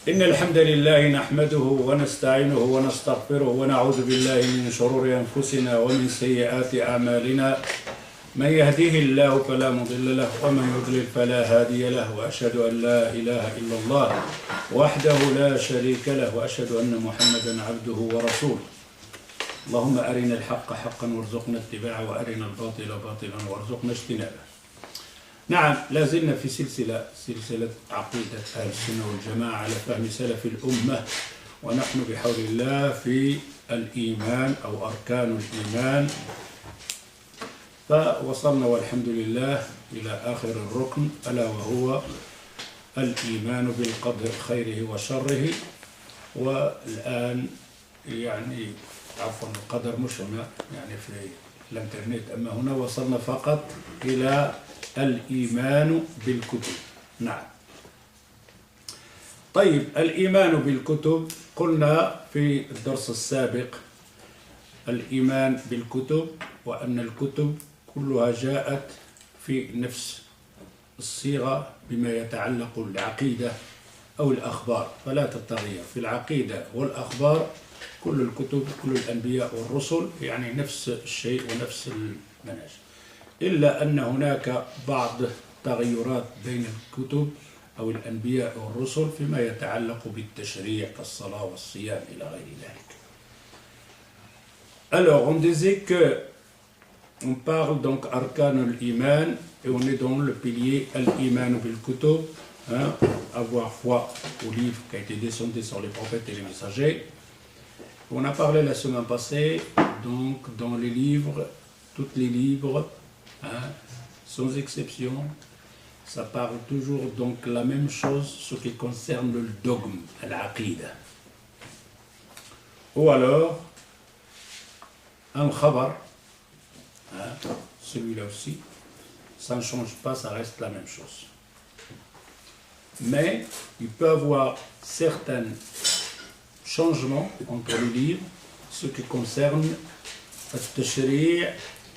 إن الحمد لله نحمده ونستعينه ونستغفره ونعوذ بالله من شرور أنفسنا ومن سيئات أعمالنا من يهديه الله فلا مضل له ومن يضلل فلا هادي له وأشهد أن لا إله إلا الله وحده لا شريك له وأشهد أن محمدا عبده ورسوله. اللهم أرنا الحق حقا وارزقنا اتباعه وأرنا الباطل باطلا وارزقنا اجتنابه. نعم، لا زلنا في سلسلة عقيدة أهل السنة والجماعة على فهم سلف الأمة، ونحن بحول الله في الإيمان أو أركان الإيمان، فوصلنا والحمد لله إلى آخر الركن ألا وهو الإيمان بالقدر خيره وشره. والآن يعني عفوا القدر مش هنا يعني في الانترنت، أما هنا وصلنا فقط إلى الإيمان بالكتب. نعم. طيب، الإيمان بالكتب قلنا في الدرس السابق الإيمان بالكتب وأن الكتب كلها جاءت في نفس الصيغة بما يتعلق بالعقيدة أو الأخبار، فلا تتغير في العقيدة والأخبار. كل الكتب كل الأنبياء والرسل يعني نفس الشيء ونفس المنهج، إلا أن هناك بعض التغيرات بين الكتب أو الأنبياء والرسل فيما يتعلق بالتشريع كالصلاة والصيام إلى غير ذلك. Alors, on disait que on parle donc arkan al-iman et on est dans le pilier al-iman bil-kutub, avoir foi au livre qui a été descendu sur les prophètes et les messagers. On a parlé la semaine passée donc dans les livres, tous les livres, sans exception, ça parle toujours donc la même chose, ce qui concerne le dogme, l'aqida. Ou alors, un khabar, celui-là aussi, ça ne change pas, ça reste la même chose. Mais il peut y avoir certains changements entre les livres, ce qui concerne le tashri',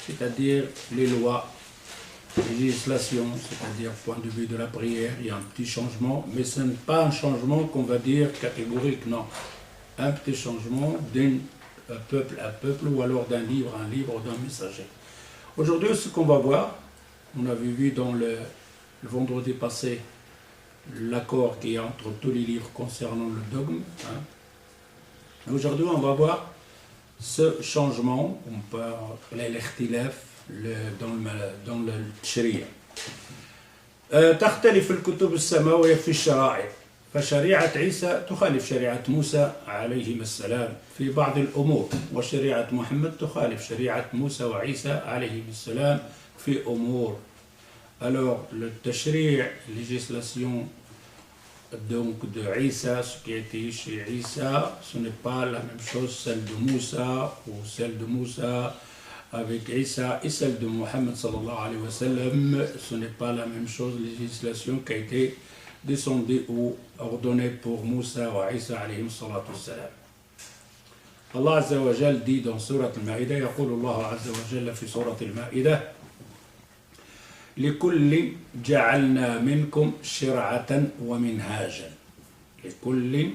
c'est-à-dire les lois, les législations, c'est-à-dire point de vue de la prière, il y a un petit changement, mais ce n'est pas un changement qu'on va dire catégorique, non. Un petit changement d'un peuple à peuple, ou alors d'un livre à un livre, ou d'un messager. Aujourd'hui, ce qu'on va voir, on avait vu dans le vendredi passé l'accord qu'il y a entre tous les livres concernant le dogme. Aujourd'hui, on va voir ce changement, on parle l'ikhtilaf dans le sharia. تختلف الكتب السماوية في الشرائع، فشريعة عيسى تخالف شريعة موسى عليهما السلام في بعض الأمور، وشريعة محمد تخالف شريعة موسى وعيسى عليهما السلام في أمور. Alors, le tashri', législation donc de Isa, ce qui a été chez Isa, ce n'est pas la même chose celle de Moussa ou celle de Moussa avec Isa et celle de Mohammed sallallahu alayhi wa sallam, ce n'est pas la même chose, législation qui a été descendue ou ordonnée pour Moussa ou Isa alayhi salatu wassalam. Allah azza wa jal dit dans Surat al-Ma'idah, يقول الله عز وجل في سورة المائدة لكل جعلنا منكم شرعة ومنهاجا. لكل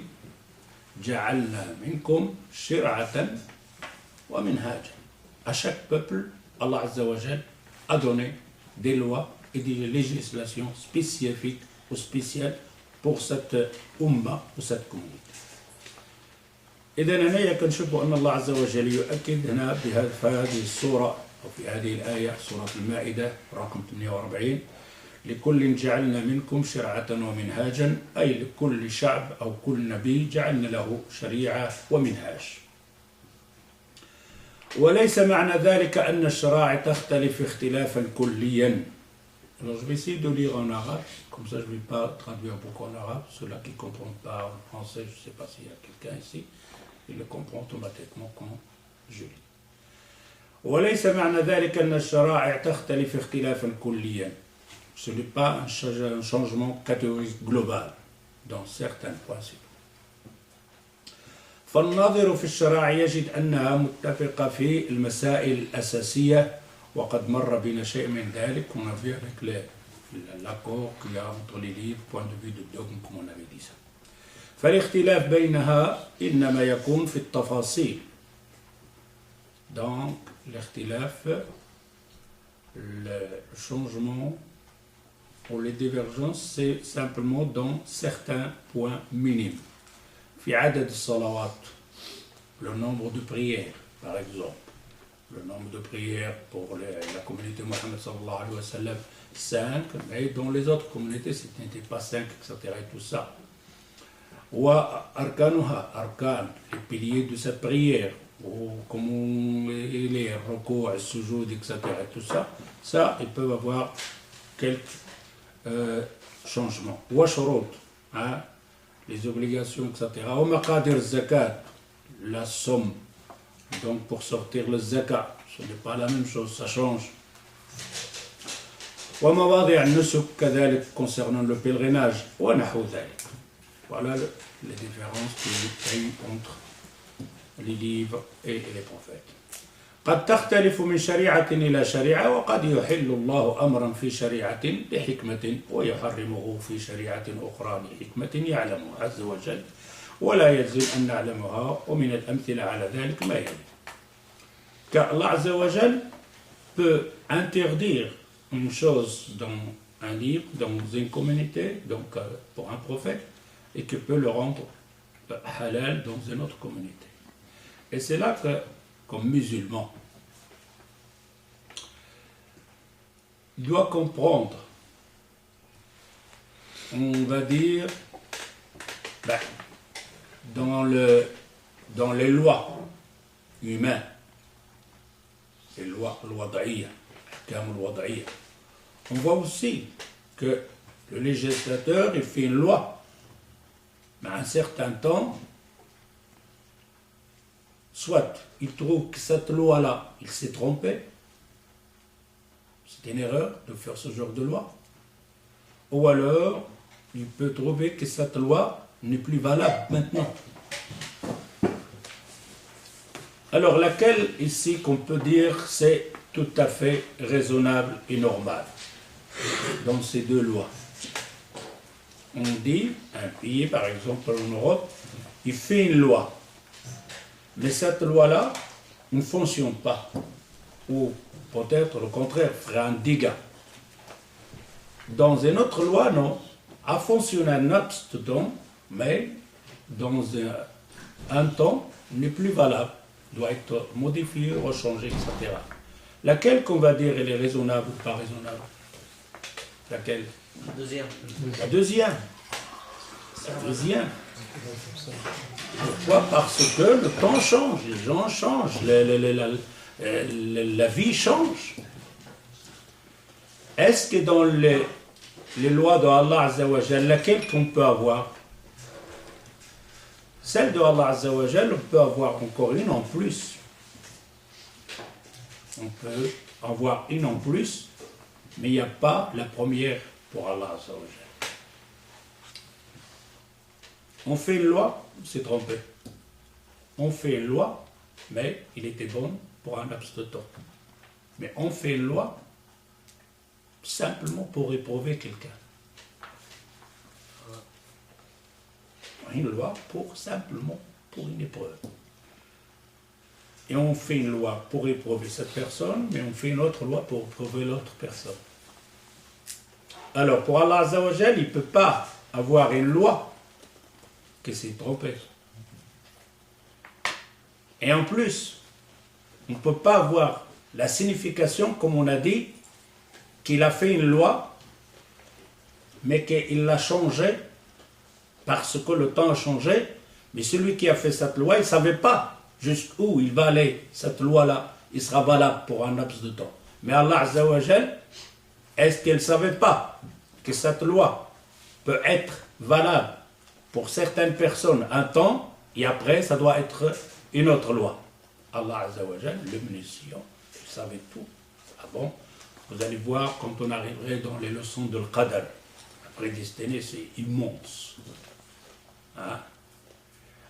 جعلنا منكم شرعة ومنهاجا. À chaque peuple, Allah Azza wa Jal a donné des lois et des législations spécifiques ou spéciales pour cette umma ou cette communauté. إذن هنا كنشوفوا أن الله عز وجل يؤكد هنا في هذه السورة أو في هذه الآية سورة المائدة رقم 48 لكل جعلنا منكم شرعة ومنهاجا، أي لكل شعب أو كل نبي جعلنا له شريعة ومنهاج. وليس معنى ذلك أن الشرائع تختلف اختلافا كليا. Alors je vais essayer de lire en arabe, comme ça je ne vais pas traduire beaucoup en arabe. Ceux-là qui ne comprennent pas en français, je ne sais pas s'il y a quelqu'un ici, il le comprend automatiquement quand je lis. وليس معنى ذلك أن الشرائع تختلف اختلافا كليا. Ce n'est pas un changement catégorique global dans certains points. فالناظر في الشرائع يجد أنها متفقة في المسائل الأساسية، وقد مر بنا شيء من ذلك. On a vu avec l'accord qu'il y a entre les livres, point de vue de dogme, comme on avait dit ça. فالاختلاف بينها إنما يكون في التفاصيل. Donc, l'akhtilaf, le changement ou les divergences, c'est simplement dans certains points minimes. في عدد الصلوات, le nombre de prières, par exemple. Le nombre de prières pour la communauté Mohammed sallallahu alayhi wa sallam, 5, mais dans les autres communautés, ce n'était pas 5, etc. et tout ça. Ou arkanuha, arkan, les piliers de cette prière, ou comment les recours, le sujoud, etc. et tout ça, ça, ils peuvent avoir quelques changements. Ou shurut, hein, les obligations, etc. Ou maqadir zakat, la somme. Donc pour sortir le zakat, ce n'est pas la même chose, ça change. ومواضع النسك كذلك concernant le pèlerinage ونحو ذلك. Voilà les différences qu'il y a entre les livres et les prophètes. قد تختلف من شريعة إلى شريعة وقد يحل الله أمرا في شريعة لحكمة ويحرمه في شريعة أخرى لحكمة يعلمها عز وجل ولا يلزم أن نعلمها ومن الأمثلة على ذلك ما يلي. Car Allah Azza wa Jal peut interdire une chose dans un livre, dans une communauté, donc pour un prophète, et qu'il peut le rendre halal dans une autre communauté. Et c'est là que, comme musulman, il doit comprendre, on va dire, dans les lois humaines, les lois al-wad'iyya, on voit aussi que le législateur il fait une loi, mais à un certain temps, soit il trouve que cette loi-là, il s'est trompé, c'est une erreur de faire ce genre de loi, ou alors il peut trouver que cette loi n'est plus valable maintenant. Alors laquelle ici qu'on peut dire c'est tout à fait raisonnable et normal dans ces deux lois. On dit, un pays par exemple en Europe, il fait une loi, mais cette loi-là ne fonctionne pas, ou peut-être le contraire, fera un dégât. Dans une autre loi, non, a fonctionné un laps de temps, mais dans un temps n'est plus valable, doit être modifié, rechangé, etc. Laquelle qu'on va dire elle est raisonnable ou pas raisonnable? Laquelle? Deuxième. La deuxième. La deuxième. Pourquoi? Parce que le temps change, les gens changent, la vie change. Est-ce que dans les lois de Allah Azza wa Jal, laquelle qu'on peut avoir? Celle de Allah Azza wa Jal, on peut avoir encore une en plus. On peut avoir une en plus, mais il n'y a pas la première pour Allah Azza wa Jal. On fait une loi, c'est trompé. On fait une loi, mais il était bon pour un laps de temps. Mais on fait une loi simplement pour éprouver quelqu'un. Une loi simplement pour une épreuve. Et on fait une loi pour éprouver cette personne, mais on fait une autre loi pour éprouver l'autre personne. Alors pour Allah Azza wa Jal, il ne peut pas avoir une loi qui s'est trompée. Et en plus, on ne peut pas avoir la signification, comme on a dit, qu'il a fait une loi, mais qu'il l'a changée parce que le temps a changé, mais celui qui a fait cette loi, il ne savait pas jusqu'où il va aller, cette loi-là, il sera valable pour un laps de temps. Mais Allah Azza wa Jal, est-ce qu'il ne savait pas que cette loi peut être valable pour certaines personnes un temps, et après ça doit être une autre loi? Allah Azza wa Jal, l'omniscient, il savait tout. Ah bon? Vous allez voir quand on arriverait dans les leçons de l'Qadar. La prédestinée, c'est immense. Hein?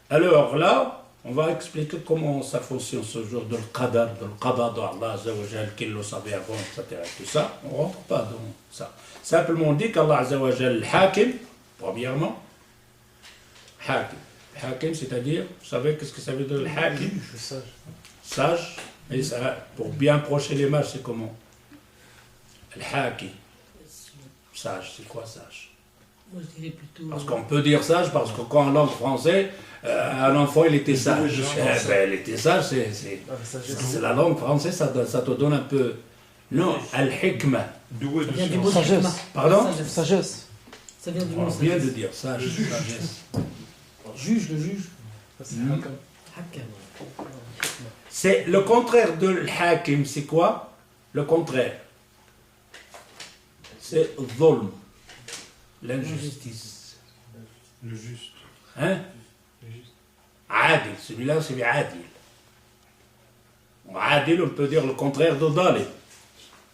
Alors là, on va expliquer comment ça fonctionne ce jour de l'Qadar, de l'Qada d'Allah Azza wa Jal, qu'il le savait avant, etc. Tout ça, on ne rentre pas dans ça. Simplement on dit qu'Allah Azza wa Jal, le Hakim, premièrement, Al-Hakim. Al-Hakim, c'est-à-dire, vous savez qu'est-ce que ça veut dire le Hakim? Sage. Sage. Et ça, pour bien approcher les mages, c'est comment? Al-Hakim. Sage, c'est quoi sage? Moi, je dirais plutôt. Parce qu'on peut dire sage, parce que quand en langue française, un enfant, il était sage. Il était sage, c'est la langue française, ça te donne un peu. Non, al-hikma. Doué Ça de vient du mot science. hikma. Pardon? Sagesse. Ça vient du On mot vient de sagesse. dire sage, sagesse. Juge, le juge. C'est Hakam. Hakam. C'est le contraire de l'hakim, c'est quoi? Le contraire. C'est dhulm, l'injustice. Le juste. Hein? Le juste. Adil, celui-là c'est adil. Adil, on peut dire le contraire de dalim.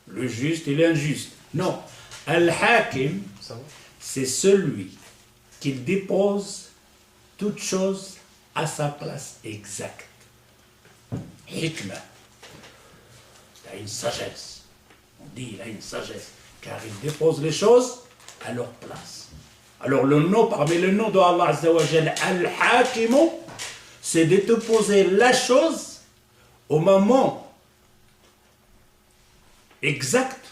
Le juste et l'injuste. Non. Al-hakim, Ça va? c'est celui qui dépose toute chose à sa place exacte. Hikma. Il a une sagesse. On dit il a une sagesse. Car il dépose les choses à leur place. Alors le nom, parmi les noms de Allah Azza wa Jal, Al-Hakimu, c'est de te poser la chose au moment exact,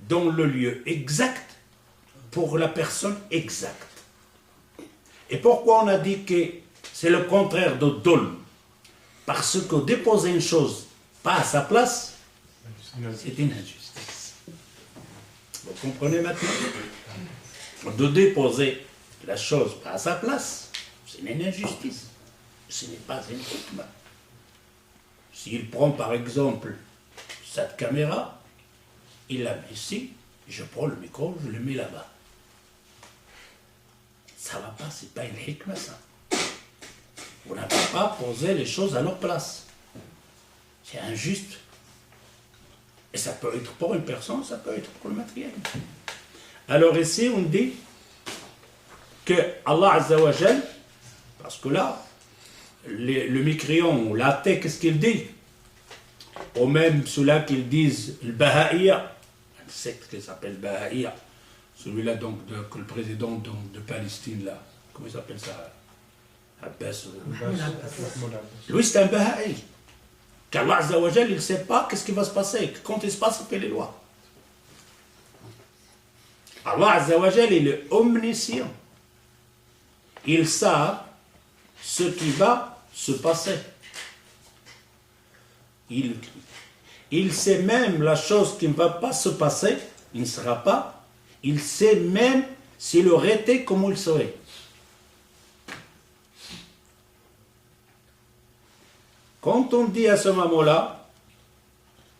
dans le lieu exact, pour la personne exacte. Et pourquoi on a dit que c'est le contraire de Dulm? Parce que déposer une chose pas à sa place, c'est une injustice. Vous comprenez maintenant? De déposer la chose pas à sa place, c'est une injustice. Ce n'est pas une hikma. S'il prend par exemple cette caméra, il la met ici, je prends le micro, je le mets là-bas. Ça va pas, c'est pas une hikma ça. Vous n'avez pas posé les choses à leur place. C'est injuste. Et ça peut être pour une personne, ça peut être pour le matériel. Alors ici, on dit que Allah Azza wa Jal, parce que là, le mécréant ou l'athée, qu'est-ce qu'il dit? Ou même ceux-là qu'ils disent le Baha'iyya, un secte qui s'appelle Baha'iyya, celui-là donc que le président donc, de Palestine là, comment il s'appelle ça? Abbas. Lui c'est un Baha'i. Qu'Allah Azza wa Jal, il ne sait pas qu'est-ce qui va se passer, quand il se passe, il fait les lois. Allah Azza wa Jal, il est omniscient. Il sait ce qui va se passer. Il sait même la chose qui ne va pas se passer, il ne sera pas. Il sait même s'il aurait été comme il serait. Quand on dit à ce moment-là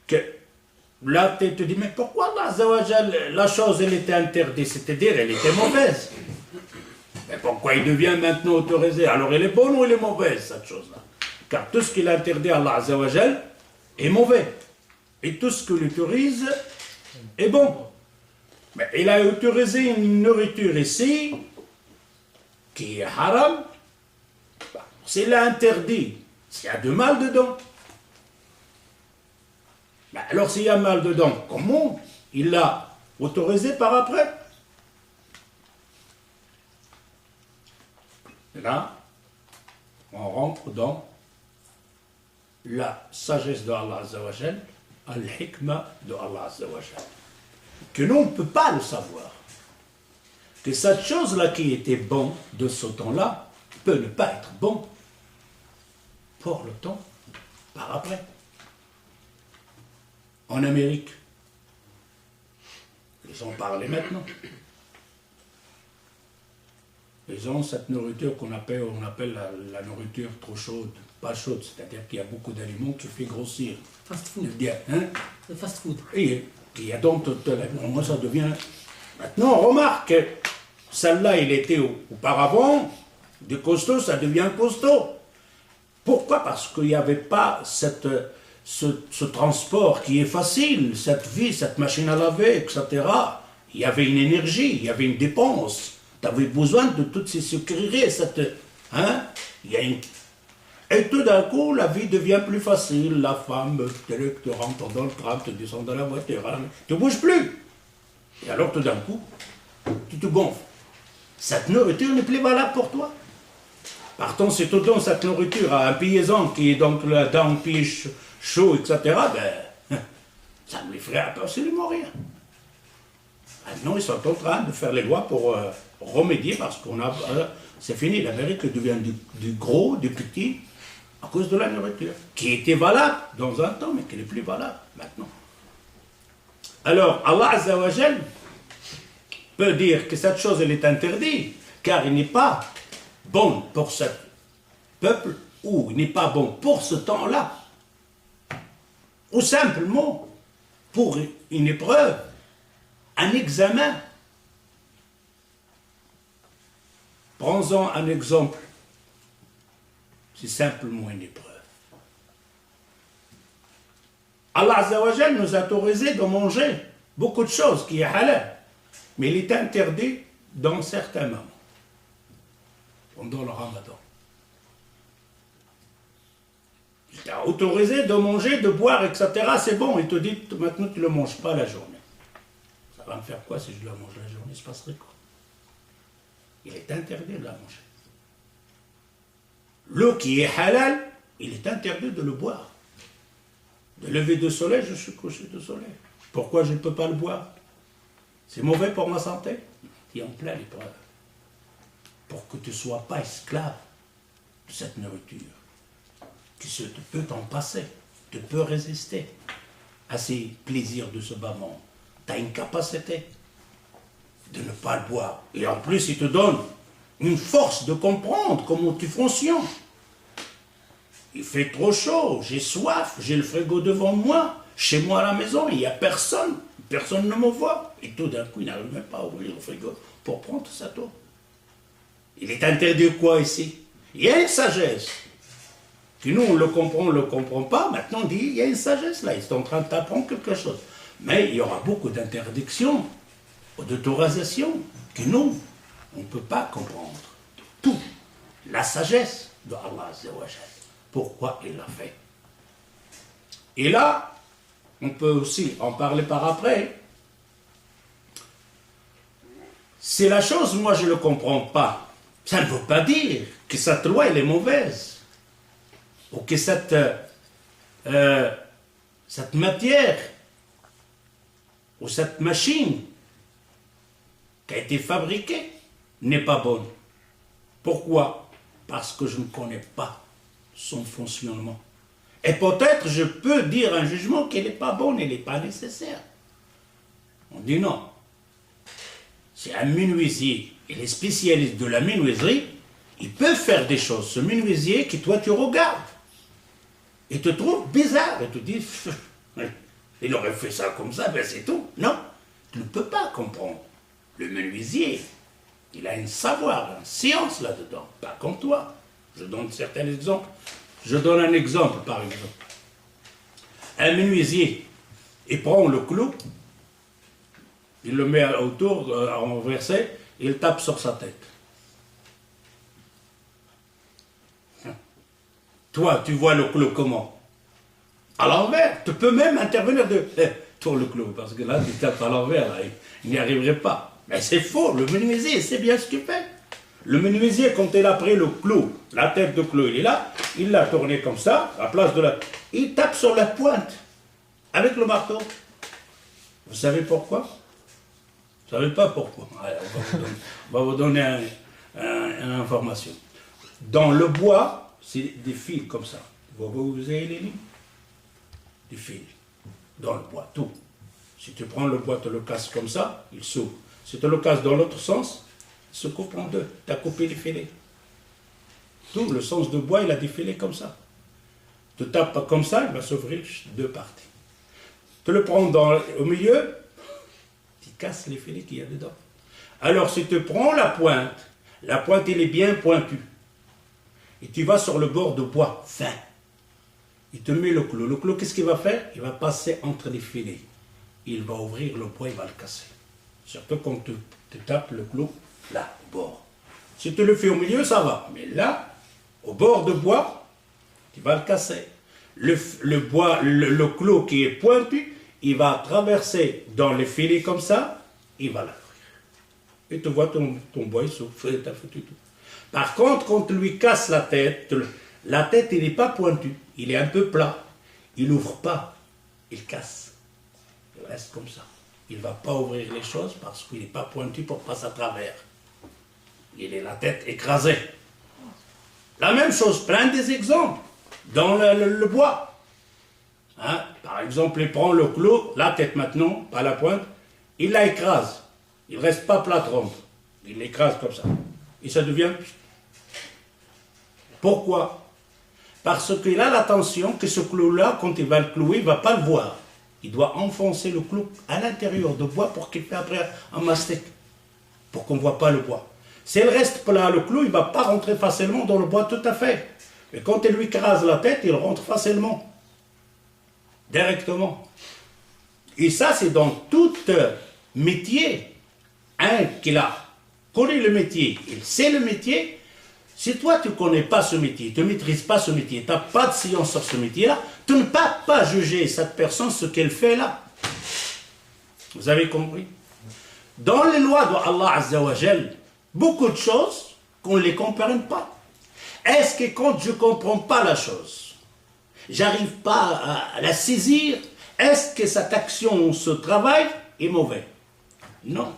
que là, tu te dis, mais pourquoi Allah Azza wa Jal, la chose elle était interdite, c'est-à-dire elle était mauvaise. Mais pourquoi il devient maintenant autorisé? Alors elle est bonne ou elle est mauvaise cette chose-là? Car tout ce qu'il a interdit à Allah Azza wa Jal est mauvais. Et tout ce qu'il autorise est bon. Mais il a autorisé une nourriture ici qui est haram. S'il l'a interdit, s'il y a de mal dedans. Ben alors s'il y a mal dedans, comment il l'a autorisé par après? Là, on rentre dans la sagesse de Allah Azza wa Jal, al-hikma de Allah Azza wa Jal. Que nous, on ne peut pas le savoir. Que cette chose-là qui était bon de ce temps-là peut ne pas être bon pour le temps par après. En Amérique, ils en parlent maintenant. Ils ont cette nourriture qu'on appelle la nourriture trop chaude, pas chaude, c'est-à-dire qu'il y a beaucoup d'aliments qui fait grossir. Fast food. Hein? Le fast food. Et il y a donc, moi ça devient... Maintenant, on remarque que celle-là, il était auparavant, de costaud, ça devient costaud. Pourquoi? Parce qu'il n'y avait pas ce transport qui est facile, cette vie, cette machine à laver, etc. Il y avait une énergie, il y avait une dépense. Tu avais besoin de toutes ces sécurités, Et tout d'un coup, la vie devient plus facile. La femme, te rentre dans le tram, te descend dans la voiture, tu ne bouges plus. Et alors, tout d'un coup, tu te gonfles. Cette nourriture n'est plus valable pour toi. Partons, si tu donnes cette nourriture à un paysan qui est donc là dans un pays chaud, etc., ben, ça ne lui ferait absolument rien. Maintenant, ils sont en train de faire les lois pour remédier parce qu'on a. C'est fini, l'Amérique devient du gros, du petit, à cause de la nourriture, qui était valable dans un temps, mais qui n'est plus valable maintenant. Alors, Allah Azza wa Jal peut dire que cette chose, elle est interdite, car il n'est pas bon pour ce peuple, ou il n'est pas bon pour ce temps-là, ou simplement pour une épreuve, un examen. Prends-en un exemple. C'est simplement une épreuve. Allah Azza wa Jal nous a autorisé de manger beaucoup de choses qui est halal, mais il est interdit dans certains moments, pendant le Ramadan. Il t'a autorisé de manger, de boire, etc. C'est bon, il te dit maintenant tu ne le manges pas la journée. Ça va me faire quoi si je la mange la journée? Il se passerait quoi? Il est interdit de la manger. L'eau qui est halal, il est interdit de le boire. De lever de soleil, je suis couché de soleil. Pourquoi je ne peux pas le boire? C'est mauvais pour ma santé? Tu es en plein l'épreuve. Pour que tu ne sois pas esclave de cette nourriture. Que tu peux t'en passer, tu peux résister à ces plaisirs de ce bas monde. Tu as une capacité de ne pas le boire. Et en plus, il te donne une force de comprendre comment tu fonctionnes. Il fait trop chaud, j'ai soif, j'ai le frigo devant moi, chez moi à la maison, il n'y a personne, personne ne me voit. Et tout d'un coup, il n'arrive même pas à ouvrir le frigo pour prendre cette eau. Il est interdit quoi ici? Il y a une sagesse. Que nous, on le comprend pas. Maintenant, on dit, il y a une sagesse là, ils sont en train de t'apprendre quelque chose. Mais il y aura beaucoup d'interdictions, d'autorisations, que nous, on ne peut pas comprendre. Tout, la sagesse de Allah Azza wa Jal. Pourquoi il l'a fait. Et là, on peut aussi en parler par après. C'est la chose, moi je ne le comprends pas. Ça ne veut pas dire que cette loi elle est mauvaise. Ou que cette matière, ou cette machine qui a été fabriquée n'est pas bonne. Pourquoi? Parce que je ne connais pas son fonctionnement. Et peut-être je peux dire un jugement qu'elle n'est pas bonne, elle n'est pas nécessaire. On dit non. C'est un menuisier, et les spécialistes de la menuiserie, ils peuvent faire des choses. Ce menuisier que toi tu regardes, et te trouve bizarre, et te dit, il aurait fait ça comme ça, ben c'est tout. Non, tu ne peux pas comprendre. Le menuisier, il a un savoir, une science là-dedans, pas comme toi. Je donne certains exemples. Je donne un exemple, par exemple. Un menuisier, il prend le clou, il le met autour, renversé, et il tape sur sa tête. Toi, tu vois le clou comment? À l'envers. Tu peux même intervenir tourne le clou, parce que là, tu tapes à l'envers, il n'y arriverait pas. Mais c'est faux, le menuisier, c'est bien ce qu'il fait. Le menuisier, quand il a pris le clou, la tête de clou, il est là, il l'a tourné comme ça, à la place de la... Il tape sur la pointe, avec le marteau. Vous savez pourquoi? Vous ne savez pas pourquoi? Allez, on va vous donner une information. Dans le bois, c'est des fils comme ça. Vous avez les lignes? Des fils. Dans le bois, tout. Si tu prends le bois, tu le casses comme ça, il s'ouvre. Si tu le casses dans l'autre sens, se coupe en deux, tu as coupé les filets. Tout le sens de bois, il a des filets comme ça. Tu tapes comme ça, il va s'ouvrir deux parties. Tu le prends au milieu, tu casses les filets qu'il y a dedans. Alors si tu prends la pointe elle est bien pointue. Et tu vas sur le bord de bois fin. Il te met le clou. Le clou, qu'est-ce qu'il va faire? Il va passer entre les filets. Il va ouvrir le bois, il va le casser. Surtout quand tu tapes le clou là, au bord. Si tu le fais au milieu, ça va. Mais là, au bord de bois, tu vas le casser. Le bois, le clou qui est pointu, il va traverser dans les filets comme ça, il va l'ouvrir. Et tu vois ton bois, il s'ouvre, t'as foutu tout. Par contre, quand on lui casse la tête, il n'est pas pointu, il est un peu plat. Il n'ouvre pas, il casse. Il reste comme ça. Il ne va pas ouvrir les choses parce qu'il n'est pas pointu pour passer à travers. Il est la tête écrasée. La même chose, plein des exemples dans le bois. Hein? Par exemple, il prend le clou, la tête maintenant, pas la pointe, il la écrase. Il ne reste pas plate ronde. Il l'écrase comme ça. Et ça devient... Pourquoi? Parce qu'il a l'attention que ce clou-là, quand il va le clouer, il ne va pas le voir. Il doit enfoncer le clou à l'intérieur de bois pour qu'il fait après un mastic. Pour qu'on ne voit pas le bois. S'il reste plat, le clou, il ne va pas rentrer facilement dans le bois tout à fait. Mais quand il lui écrase la tête, il rentre facilement. Directement. Et ça, c'est dans tout métier. Un qui a connu le métier, il sait le métier. Si toi, tu ne connais pas ce métier, tu ne maîtrises pas ce métier, tu n'as pas de science sur ce métier-là, tu ne peux pas juger cette personne ce qu'elle fait là. Vous avez compris? Dans les lois d'Allah Azza wa Jal, beaucoup de choses qu'on ne les comprenne pas. Est-ce que quand je ne comprends pas la chose, j'arrive pas à la saisir, est-ce que cette action, ce travail est mauvais? Non,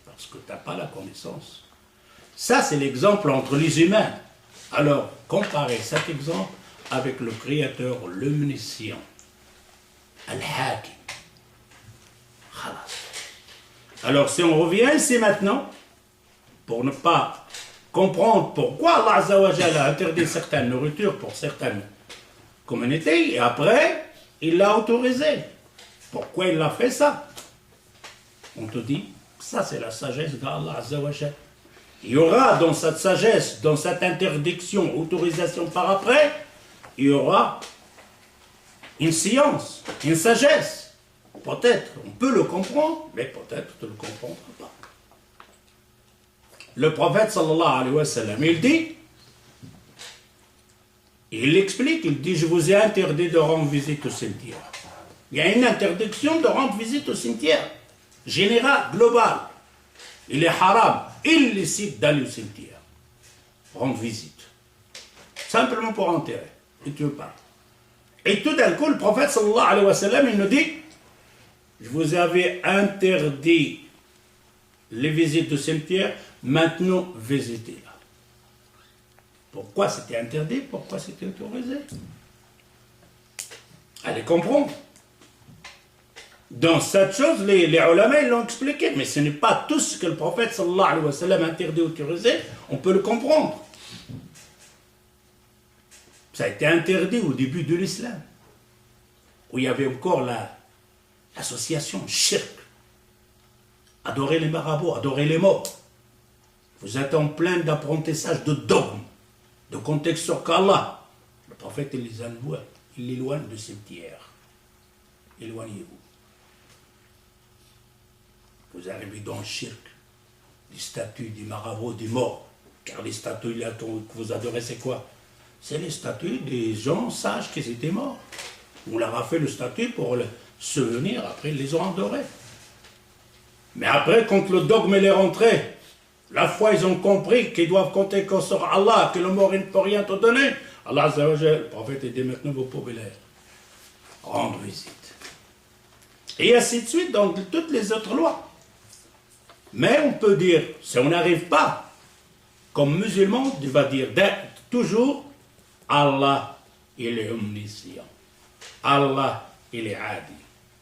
parce que tu n'as pas la connaissance. Ça, c'est l'exemple entre les humains. Alors, comparez cet exemple avec le Créateur, l'Omniscient, Al-Hakim. Khalas. Alors, si on revient ici maintenant, pour ne pas comprendre pourquoi Allah Azza wa Jalla a interdit certaines nourritures pour certaines communautés, et après, il l'a autorisé. Pourquoi il a fait ça? On te dit, ça c'est la sagesse d'Allah Azza wa Jalla. Il y aura dans cette sagesse, dans cette interdiction, autorisation par après, il y aura une science, une sagesse. Peut-être, on peut le comprendre, mais peut-être tu ne le comprendras pas. Le prophète sallallahu alayhi wa sallam, il dit, il explique, il dit, je vous ai interdit de rendre visite au cimetière. Il y a une interdiction de rendre visite au cimetière, générale, globale. Il est haram, illicite d'aller au cimetière, rendre visite. Simplement pour enterrer, et tu veux pas. Et tout d'un coup, le prophète sallallahu alayhi wa sallam, il nous dit, je vous avais interdit les visites au cimetière, maintenant visitez-la. Pourquoi c'était interdit? Pourquoi c'était autorisé? Allez comprendre. Dans cette chose, les ulama l'ont expliqué, mais ce n'est pas tout ce que le prophète sallallahu alayhi wa sallam interdit ou autorisé, on peut le comprendre. Ça a été interdit au début de l'islam, où il y avait encore l'association shirk, adorer les marabouts, adorer les morts. Vous êtes en plein d'apprentissage de dogmes, de contexte sur qu'Allah. Le prophète il l'éloigne du cimetière. Éloignez-vous. Vous arrivez dans le shirk, les statues des marabouts, des morts. Car les statues là, que vous adorez, c'est quoi? C'est les statues des gens sages qui étaient morts. On leur a fait le statut pour le souvenir, après ils les ont adorés. Mais après, quand le dogme est rentré, la foi, ils ont compris qu'ils doivent compter sur Allah, que le mort il ne peut rien te donner. Allah Azza wa Jalla, le prophète a dit maintenant vous pouvez les rendre visite. Et ainsi de suite, donc toutes les autres lois. Mais on peut dire, si on n'arrive pas, comme musulman, tu vas dire toujours Allah, il est omniscient. Allah, il est adi,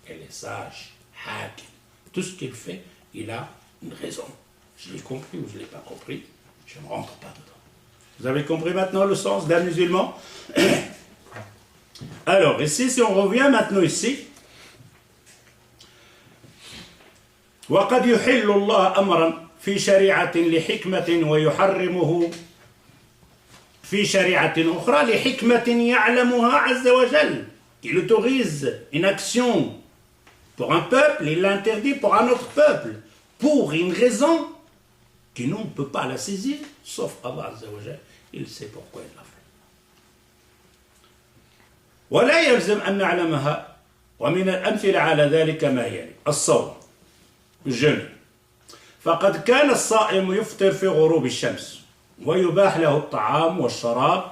il est sage, hakim. Tout ce qu'il fait, il a une raison. Je l'ai compris ou je ne l'ai pas compris, je ne rentre pas dedans. Vous avez compris maintenant le sens d'un musulman? Alors, ici, si on revient maintenant ici, وقد يحل الله أمرا في شريعة لحكمة ويحرمه في شريعة أخرى لحكمة يعلمها عز وجل. Il autorise une action pour un peuple, il l'interdit pour un autre peuple, pour une raison que nous, on ne peut pas la saisir, sauf Allah Azza wa Jal, il sait pourquoi il l'a fait. ولا يلزم أن نعلمها ومن الأمثلة على ذلك ما يلي الصوم jeûne. فقد كان الصائم يفطر في غروب الشمس ويباح له الطعام والشراب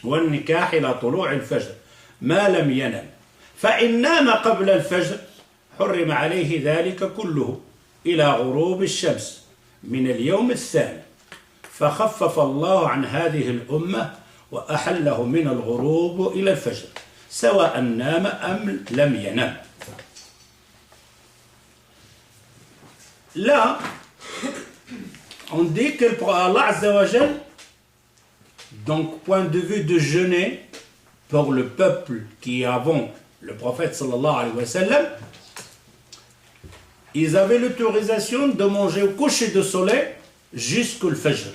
والنكاح إلى طلوع الفجر ما لم ينم، فإن نام قبل الفجر حرم عليه ذلك كله إلى غروب الشمس من اليوم الثاني، فخفف الله عن هذه الأمة وأحله من الغروب إلى الفجر سواء نام أم لم ينم. Là, on dit que Allah Azza wa Jal, donc point de vue de jeûner pour le peuple qui avant le prophète sallallahu alayhi wa sallam, ils avaient l'autorisation de manger au coucher de soleil jusqu'au Fajr.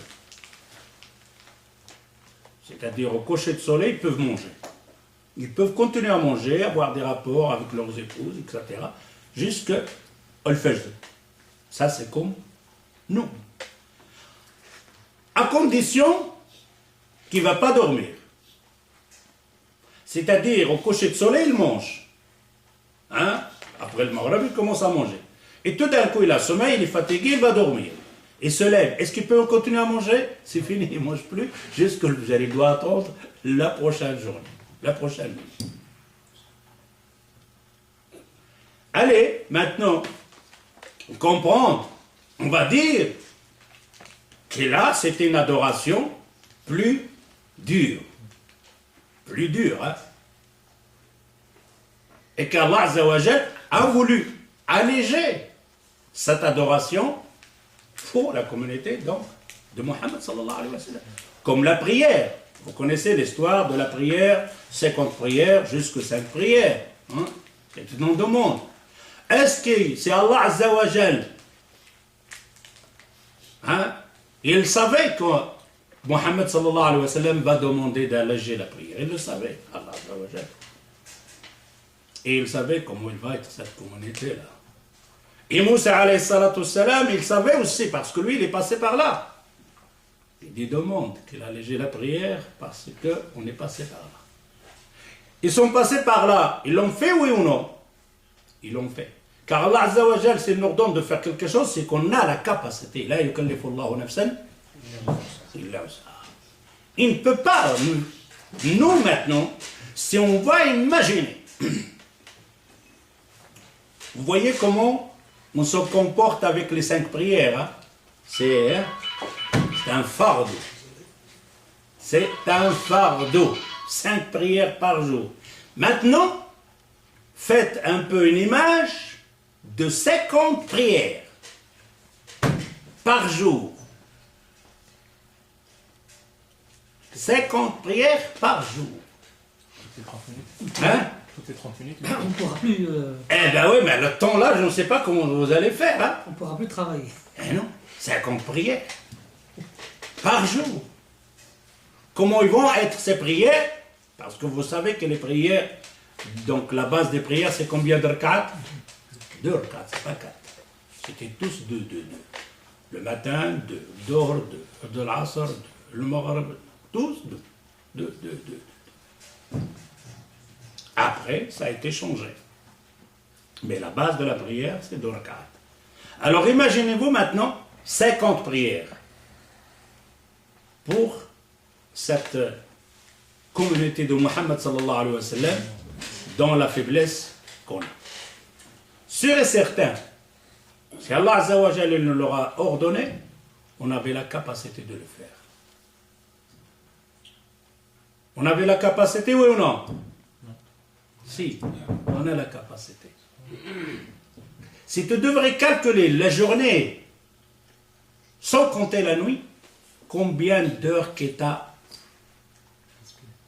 C'est-à-dire au coucher de soleil, ils peuvent manger. Ils peuvent continuer à manger, avoir des rapports avec leurs épouses, etc. jusqu'au Fajr. Ça, c'est comme nous. À condition qu'il ne va pas dormir. C'est-à-dire, au coucher de soleil, il mange. Hein? Après le Maghrib, il commence à manger. Et tout d'un coup, il a sommeil, il est fatigué, il va dormir. Il se lève. Est-ce qu'il peut continuer à manger? C'est fini, il ne mange plus. Jusqu'au Fajr, il doit attendre la prochaine journée, la prochaine nuit. Allez, maintenant, comprendre, on va dire que là, c'était une adoration plus dure. Plus dure, hein? Et qu'Allah Azza wa Jal a voulu alléger cette adoration pour la communauté donc, de Mohammed sallallahu alayhi wa sallam. Comme la prière. Vous connaissez l'histoire de la prière, 50 prières jusqu'à 5 prières. Hein? C'est une nom de monde. Est-ce que c'est Allah Azza wa Jal, hein? Il savait que Mohammed sallallahu alayhi wa sallam va demander d'alléger la prière. Il le savait, Allah Azza wa Jal. Et il savait comment il va être cette communauté-là. Et Moussa alayhi salatu salam, il savait aussi, parce que lui, il est passé par là. Il demande qu'il allège la prière parce qu'on est passé par là. Ils sont passés par là. Ils l'ont fait, oui ou non? Ils l'ont fait. Car Allah Azza wa Jal, s'il nous ordonne de faire quelque chose, c'est qu'on a la capacité. La yukallifu Allahu nafsan illa wus'aha. Il ne peut pas, nous maintenant, si on va imaginer, vous voyez comment on se comporte avec les 5 prières. Hein? C'est un fardeau. C'est un fardeau. 5 prières par jour. Maintenant, faites un peu une image de 50 prières par jour. 50 prières par jour. Toutes les 30 minutes. Hein? Toutes les 30 minutes. On ne pourra plus. Eh ben oui, mais le temps là, je ne sais pas comment vous allez faire. Hein? On ne pourra plus travailler. Eh non, 50 prières par jour. Comment ils vont être ces prières? Parce que vous savez que les prières, donc la base des prières, c'est combien de rak'at? 2 rak'at, c'est pas 4. C'était tous 2. Le matin, 2. Dohr, 2. De l'Asr, 2. Le Maghrib, tous 2. Après, ça a été changé. Mais la base de la prière, c'est 2 rak'at. Alors imaginez-vous maintenant 50 prières pour cette communauté de Mohammed sallallahu alayhi wa sallam dans la faiblesse qu'on a. Sûr et certain, si Allah Azza wa Jalla nous l'aura ordonné, on avait la capacité de le faire. On avait la capacité, oui ou non? Si, on a la capacité. Si tu devrais calculer la journée sans compter la nuit, combien d'heures que tu as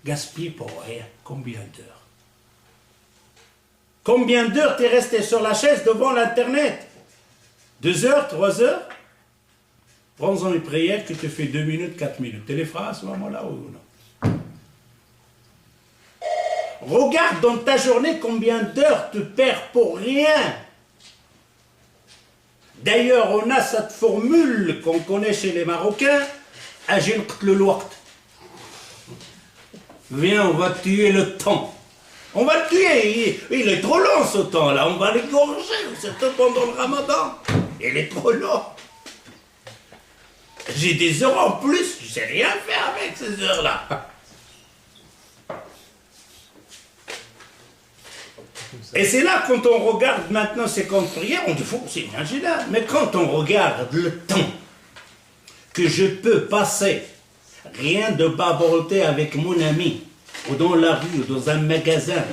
gaspillé pour rien? Combien d'heures? Combien d'heures tu es resté sur la chaise devant l'internet? 2 heures, 3 heures? Prends-en une prière qui te fait 2 minutes, 4 minutes. Tu les feras à ce moment-là ou non? Regarde dans ta journée combien d'heures tu perds pour rien. D'ailleurs, on a cette formule qu'on connaît chez les Marocains, Ajin qtl al-waqt. Viens, on va tuer le temps. On va le tuer, il est trop long ce temps-là, on va l'égorger, surtout pendant le Ramadan. Il est trop long. J'ai des heures en plus, je sais rien faire avec ces heures-là. Et c'est là, quand on regarde maintenant ces comptes prières, on dit, c'est inimaginable. Mais quand on regarde le temps que je peux passer, rien de bavarder avec mon ami, ou dans la rue, ou dans un magasin,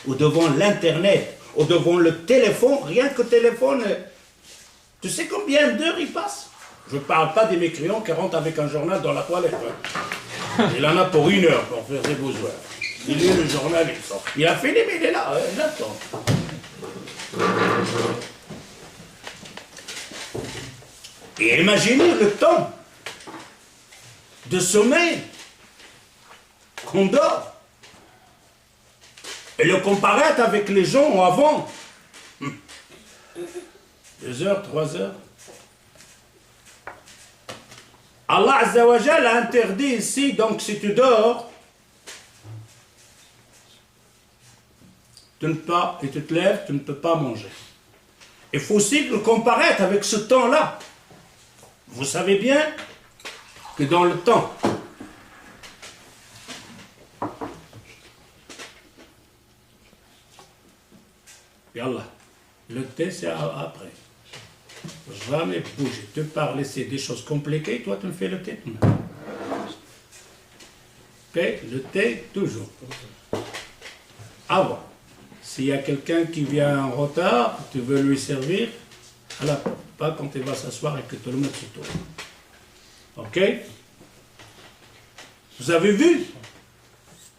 ou devant l'internet, ou devant le téléphone, rien que téléphone, tu sais combien d'heures il passe? Je ne parle pas des mécréants qui rentrent avec un journal dans la toilette. Il en a pour 1 heure pour faire ses besoins. Il lit le journal, il sort. Il a fini, mais il est là, il attend. Et imaginez le temps de sommeil qu'on dort. Et le comparer avec les gens avant. 2 heures, 3 heures. Allah Azza wa Jal a interdit ici, donc si tu dors, tu ne peux pas, et tu te lèves, tu ne peux pas manger. Il faut aussi le comparer avec ce temps-là. Vous savez bien que dans le temps, Yallah, le thé c'est après. Jamais bouger. Te parler c'est des choses compliquées, toi tu me fais le thé. Ok, le thé toujours. Avant. S'il y a quelqu'un qui vient en retard, tu veux lui servir, alors pas quand il va s'asseoir et que tout le monde se tourne. Ok? Vous avez vu?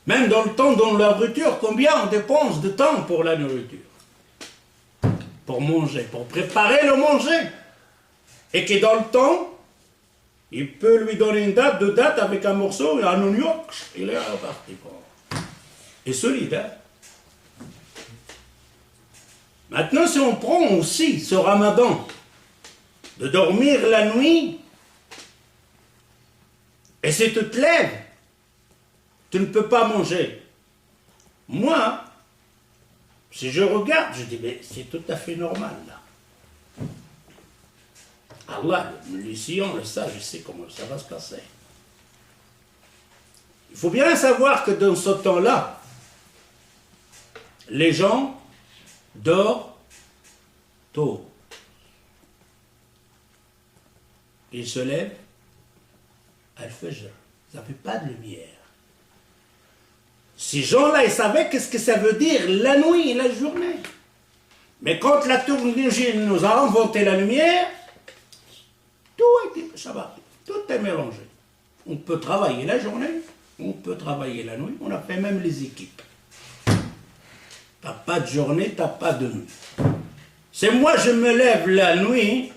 Même dans le temps, dans la nourriture, combien on dépense de temps pour la nourriture? Pour manger, pour préparer le manger. Et que dans le temps, il peut lui donner une date, 2 dates avec un morceau, un oignon, il est reparti. Et solide, hein? Maintenant, si on prend aussi ce ramadan, de dormir la nuit, et si tu te lèves, tu ne peux pas manger. Moi, si je regarde, je dis, mais c'est tout à fait normal, là. Allah, le Sion, le ça, je sais comment ça va se passer. Il faut bien savoir que dans ce temps-là, les gens dorment tôt. Ils se lèvent à Al-Fajr. Ils n'avaient pas de lumière. Ces gens-là, ils savaient qu'est-ce que ça veut dire la nuit et la journée. Mais quand la technologie nous a inventé la lumière, tout a été, ça va, tout est mélangé. On peut travailler la journée, on peut travailler la nuit, on a fait même les équipes. T'as pas de journée, t'as pas de nuit. C'est moi, je me lève la nuit,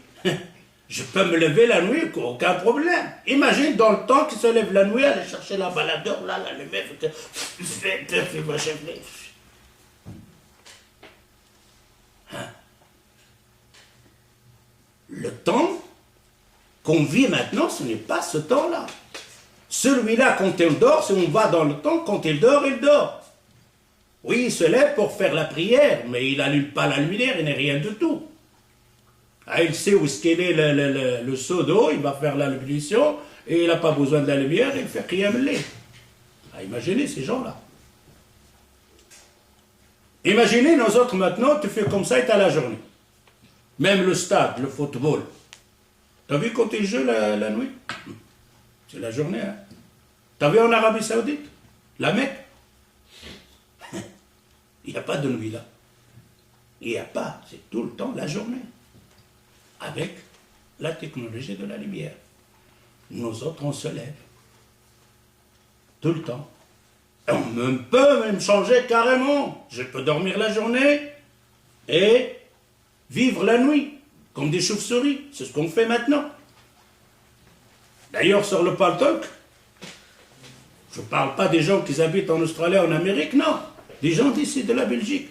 je peux me lever la nuit, aucun problème. Imagine dans le temps qu'il se lève la nuit, aller chercher la baladeur, là, la lever, le temps qu'on vit maintenant, ce n'est pas ce temps-là. Celui-là, quand il dort, si on va dans le temps, quand il dort, il dort. Oui, il se lève pour faire la prière, mais il n'allume pas la lumière, il n'est rien du tout. Ah, il sait où est-ce qu'il est le seau d'eau, il va faire la l'ablution, et il n'a pas besoin de la lumière, il fait qiyam al-layl. Ah, imaginez ces gens-là. Imaginez nous autres maintenant, tu fais comme ça et tu as la journée. Même le stade, le football. T'as vu quand ils jouent la nuit? C'est la journée, hein. T'as vu en Arabie Saoudite? La Mecque? Il n'y a pas de nuit là. Il n'y a pas, c'est tout le temps la journée. Avec la technologie de la lumière. Nous autres, on se lève. Tout le temps. Et on peut même changer carrément. Je peux dormir la journée et vivre la nuit, comme des chauves-souris. C'est ce qu'on fait maintenant. D'ailleurs, sur le Paltalk, je ne parle pas des gens qui habitent en Australie, en Amérique, non. Des gens d'ici, de la Belgique.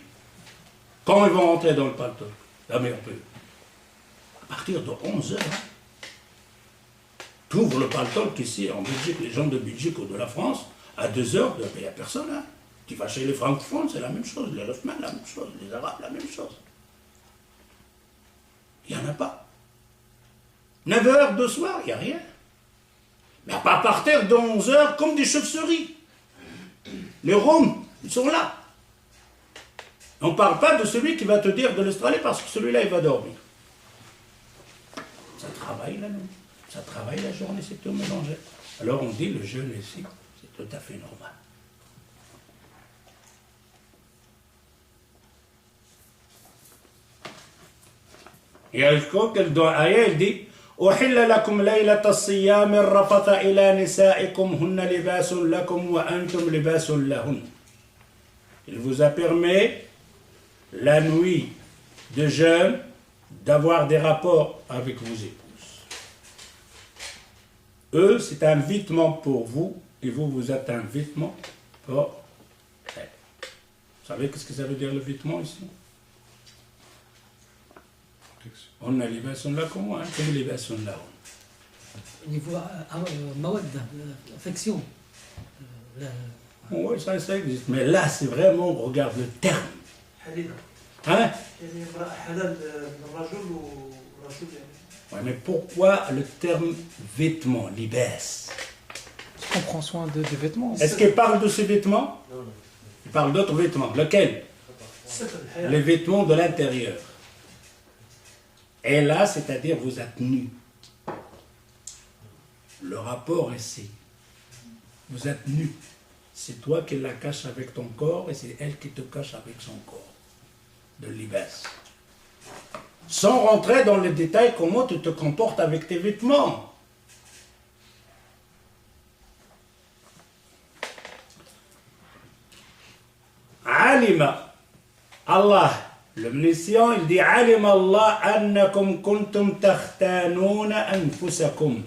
Quand ils vont rentrer dans le Paltalk? Ah, mais on peut. À partir de 11 heures, tu ouvres le Paltalk ici, en Belgique, les gens de Belgique ou de la France, à 2 heures, il n'y a personne. Hein. Tu vas chez les francophones, c'est la même chose. Les Ruffman, la même chose. Les Arabes, la même chose. Il n'y en a pas. 9 heures de soir, il n'y a rien. Mais pas par terre de 11 heures comme des chauves-souris. Les Roms, ils sont là. On ne parle pas de celui qui va te dire de l'Australie parce que celui-là, il va dormir. Ça travaille la nuit. Ça travaille la journée, c'est tout mélangé. Alors on dit le jeûne ici, c'est tout à fait normal. Et elle dit أحل لكم ليلة الصيام الرفث إلى نسائكم هن لباس لكم وأنتم لباس لهن. Il vous a permis la nuit de jeûne d'avoir des rapports avec vos épouses. Eux, c'est un vêtement pour vous et vous, vous êtes un vêtement pour elles. Vous savez qu'est-ce que ça veut dire le vêtement ici? On a libas lakum wa antum libas lahum. Au niveau mawadda, affection. Oui, ça existe. Mais là, c'est vraiment, on regarde le terme. Hein? Ouais, mais pourquoi le terme vêtement, libas? On prend soin des vêtements. Est-ce qu'il parle de ces vêtements? Non. Il parle d'autres vêtements. Lequel? Les vêtements de l'intérieur. Et là, c'est-à-dire vous êtes nus. Le rapport ici. Vous êtes nus. C'est toi qui la caches avec ton corps et c'est elle qui te cache avec son corps. De libas. Sans rentrer dans les détails, comment tu te comportes avec tes vêtements. Alima. Allah. Le omniscient, il dit Alim Allah annakum kuntum takhtanuna anfusakum.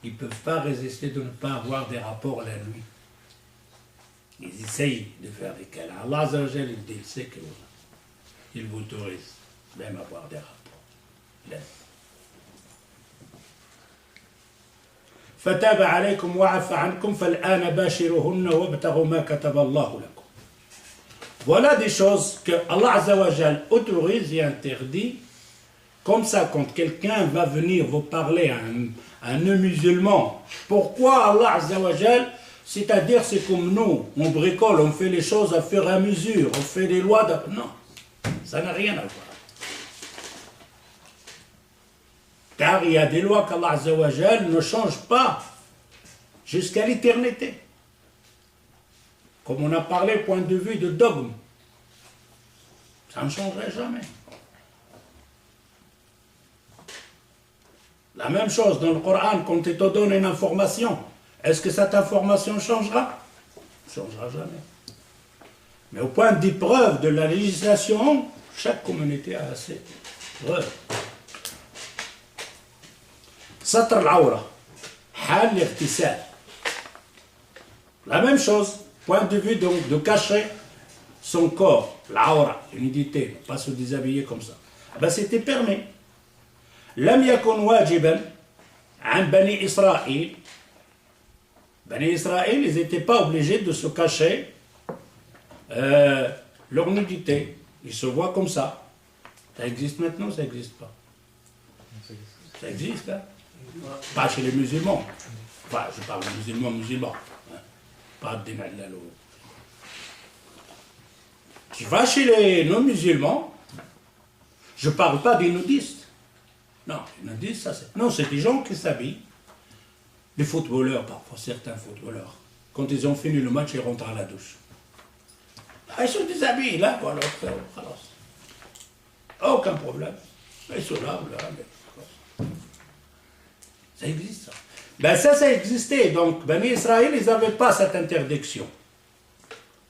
Ils ne peuvent pas résister de ne pas avoir des rapports la nuit. Ils essayent de faire des câlins. Allah Azza wa Jal, il dit, il sait que il vous autorise même à avoir des rapports. Laisse. فتاب عليكم وعفى عنكم فالآن باشروهن وابتغوا ما كتب الله لكم. Voilà des choses que Allah Azza wa Jal autorise et interdit. Comme ça, quand quelqu'un va venir vous parler à un musulman, pourquoi Allah Azza wa Jal, c'est-à-dire c'est comme nous, on bricole, on fait les choses à fur et à mesure, on fait des lois de... Non, ça n'a rien à voir. Car il y a des lois qu'Allah Azza wa Jal ne change pas jusqu'à l'éternité. Comme on a parlé, point de vue de dogme, ça ne changerait jamais. La même chose dans le Coran, quand il te donne une information, est-ce que cette information changera? Ne changera jamais. Mais au point d'épreuve de la législation, chaque communauté a ses preuves. Satr al-awra, hal l'irtisal. La même chose. Point de vue donc de cacher son corps, l'aura, l'unité, pas se déshabiller comme ça. Ben c'était permis. Lam yakun wajiban an Bani Israël. Bani Israël, ils n'étaient pas obligés de se cacher leur nudité. Ils se voient comme ça. Ça existe maintenant, ça n'existe pas. Ça existe, hein? Pas chez les musulmans. Enfin, je parle de musulmans. Pas de Nalalo. Tu vas chez les non-musulmans, je ne parle pas des nudistes. Non, les nudistes, ça c'est... Non, c'est des gens qui s'habillent. Les footballeurs, parfois, certains footballeurs. Quand ils ont fini le match, ils rentrent à la douche. Ah, ils sont déshabillés, là, voilà. Aucun problème. Ils sont là, là. Ça existe, ça. Ben ça existait. Donc, Bani Israël, ils n'avaient pas cette interdiction.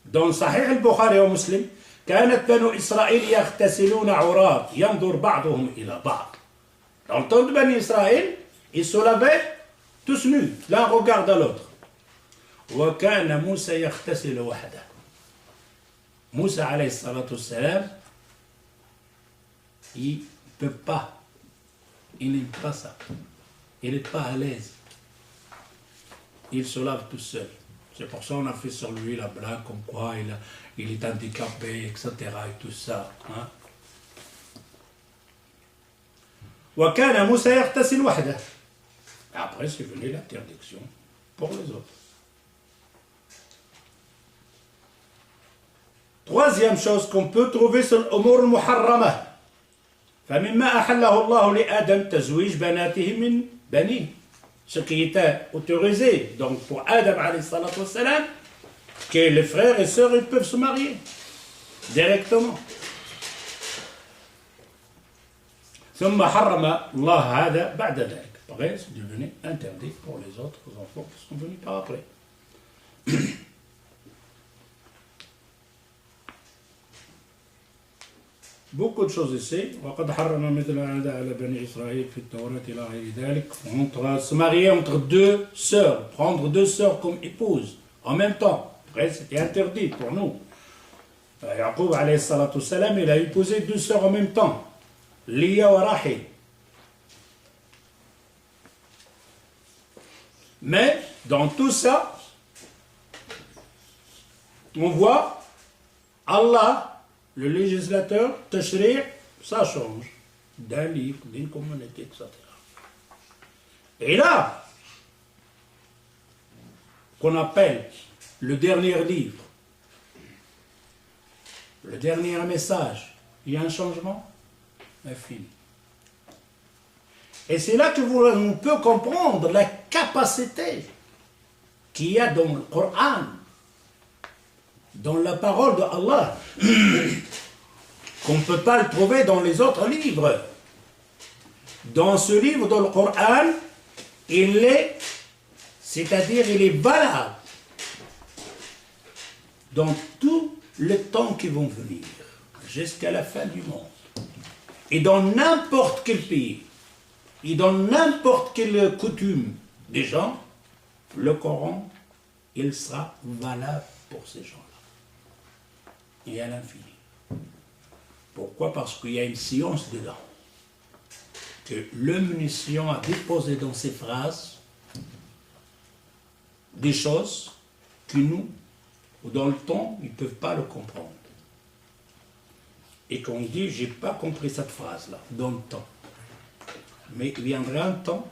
Dans Sahih al-Bukhari et Muslim, كانت بنو إسرائيل يغتسلون عراة ينظر بعضهم إلى بعض. Dans le temps de Bani Israël, ils se lavaient tous nus, l'un regarde à l'autre. وكان موسى يغتسل وحده. Moussa alayhi salatu salam, il ne peut pas, il n'aime pas ça. Il n'est pas à l'aise. Il se lave tout seul. C'est pour ça qu'on a fait sur lui la blague, comme quoi il est handicapé, etc. et tout ça. Hein? وكان موسى يغتسل وحده. Après, c'est venu l'interdiction pour les autres. Troisième chose qu'on peut trouver sur l'umur al-muharrama. فمما أحله الله لآدم تزويج بناته من بنيه. Ce qui était autorisé donc pour Adam alayhi salatu wassalam, que les frères et sœurs ils peuvent se marier directement. ثم حرم الله هذا بعد ذلك. Après, c'est devenu interdit pour les autres enfants qui sont venus par après. Beaucoup de choses ici. وقد حرم مثل هذا على بني إسرائيل في التوراة إلى غير ذلك. Entre se marier entre deux sœurs, prendre deux sœurs comme épouses en même temps. Après, c'était interdit pour nous. Yaqub alayhi salatu salam, il a épousé deux sœurs en même temps. Lia et Rahil. Mais dans tout ça, on voit Allah, le législateur, tashri', ça change d'un livre, d'une communauté, etc. Et là, qu'on appelle le dernier livre, le dernier message, il y a un changement infini. Et c'est là que on peut comprendre la capacité qu'il y a dans le Coran, dans la parole de Allah, qu'on ne peut pas le trouver dans les autres livres. Dans ce livre, dans le Coran, il est, c'est-à-dire il est valable dans tous les temps qui vont venir, jusqu'à la fin du monde. Et dans n'importe quel pays, et dans n'importe quelle coutume des gens, le Coran, il sera valable pour ces gens-là. Et à l'infini. Pourquoi? Parce qu'il y a une science dedans. Que l'omniscient a déposé dans ses phrases des choses que nous, dans le temps, ils ne peuvent pas le comprendre. Et qu'on dit, j'ai pas compris cette phrase-là, dans le temps. Mais il viendra un temps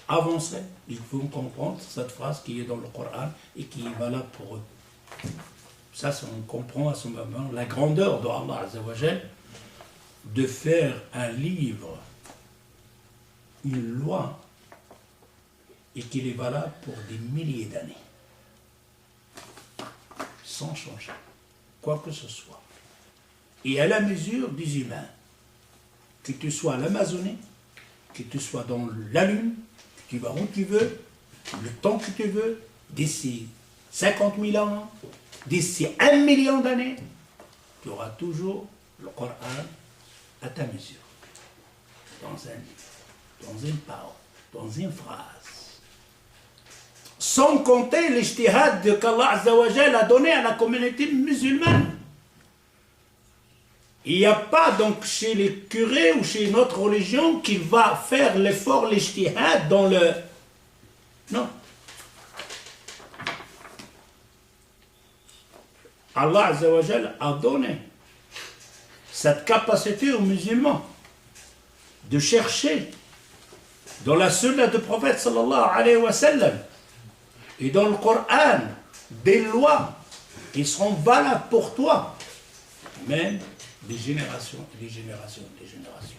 avancé, ils vont comprendre cette phrase qui est dans le Coran et qui est valable pour eux. Ça, on comprend à ce moment la grandeur de Allah Azza wa Jal de faire un livre, une loi, et qu'il est valable pour des milliers d'années, sans changer, quoi que ce soit. Et à la mesure des humains, que tu sois à l'Amazonie, que tu sois dans la Lune, que tu vas où tu veux, le temps que tu veux, d'ici 50 000 ans, d'ici 1 million d'années, tu auras toujours le Coran à ta mesure, dans un livre, dans une parole, dans une phrase. Sans compter l'ijtihad qu'Allah Azza wa Jal a donné à la communauté musulmane. Il n'y a pas donc chez les curés ou chez notre religion qui va faire l'effort, l'ijtihad dans le... Non. Allah Azza wa Jal a donné cette capacité aux musulmans de chercher dans la sunna du prophète sallallahu alayhi wa sallam et dans le Coran des lois qui seront valables pour toi, même des générations et des générations et des générations.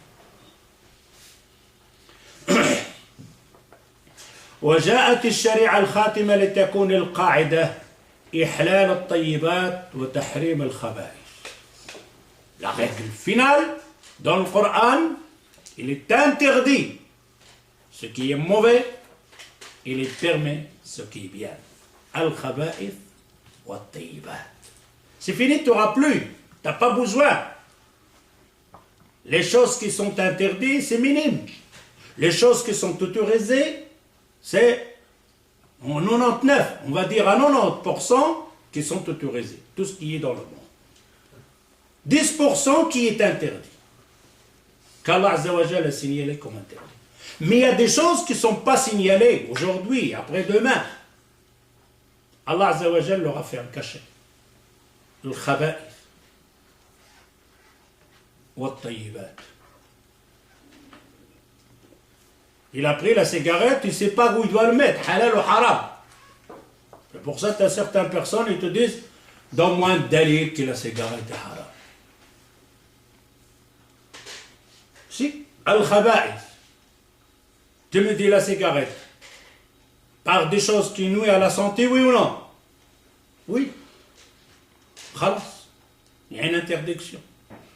وجاءت الشريعة الخاتمة لتكون القاعدة إحلال الطيبات وتحريم الخبائث. La règle finale dans le Coran, il est interdit ce qui est mauvais, il est permis ce qui est bien. Al-khaba'ith wa tayyibat. C'est fini, tu n'auras plus, tu n'as pas besoin. Les choses qui sont interdites, c'est minime. Les choses qui sont autorisées, c'est en 99, on va dire à 90% qui sont autorisées. Tout ce qui est dans le monde. 10% qui est interdit. Qu'Allah Azza wa Jal a signalé comme interdit. Mais il y a des choses qui ne sont pas signalées aujourd'hui, après-demain. Allah Azza wa Jal leur a fait un cachet. Le khaba'ith. Wa tayyibat. Il a pris la cigarette, il ne sait pas où il doit le mettre, halal ou haram. C'est pour ça que tu as certaines personnes, ils te disent, donne-moi un dalil que la cigarette est haram. Si, al-khaba'ith, tu me dis la cigarette, par des choses qui nuisent à la santé, oui ou non? Oui. Khalas. Il y a une interdiction.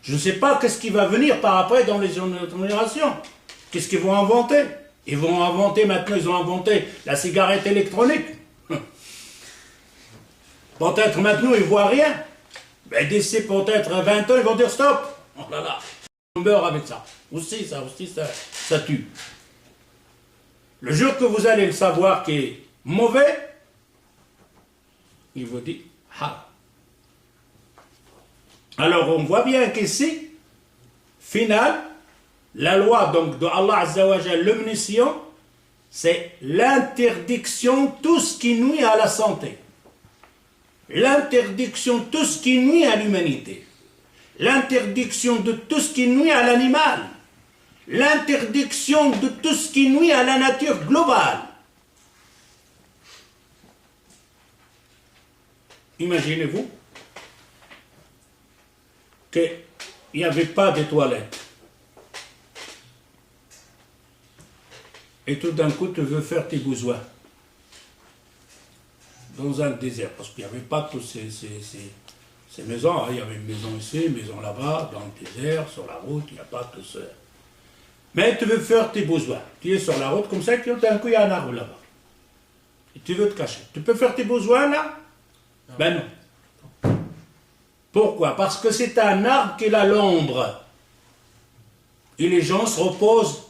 Je ne sais pas qu'est-ce qui va venir par après dans les générations. Qu'est-ce qu'ils vont inventer? Ils vont inventer, maintenant ils ont inventé la cigarette électronique. Peut-être maintenant ils ne voient rien. Mais d'ici peut-être 20 ans, ils vont dire stop. Oh là là, on meurt avec ça. Aussi, ça tue. Le jour que vous allez le savoir qui est mauvais, il vous dit haram. Alors on voit bien qu'ici, final, la loi donc de Allah Azza wa Jal, l'omniscient, c'est l'interdiction de tout ce qui nuit à la santé. L'interdiction de tout ce qui nuit à l'humanité. L'interdiction de tout ce qui nuit à l'animal. L'interdiction de tout ce qui nuit à la nature globale. Imaginez-vous qu'il n'y avait pas de toilettes. Et tout d'un coup, tu veux faire tes besoins dans un désert, parce qu'il n'y avait pas toutes ces maisons. Hein. Il y avait une maison ici, une maison là-bas, dans le désert, sur la route, il n'y a pas tout ça. Mais tu veux faire tes besoins. Tu es sur la route comme ça, et tout d'un coup, il y a un arbre là-bas. Et tu veux te cacher. Tu peux faire tes besoins là? Non. Ben non. Pourquoi? Parce que c'est un arbre qui a l'ombre. Et les gens se reposent.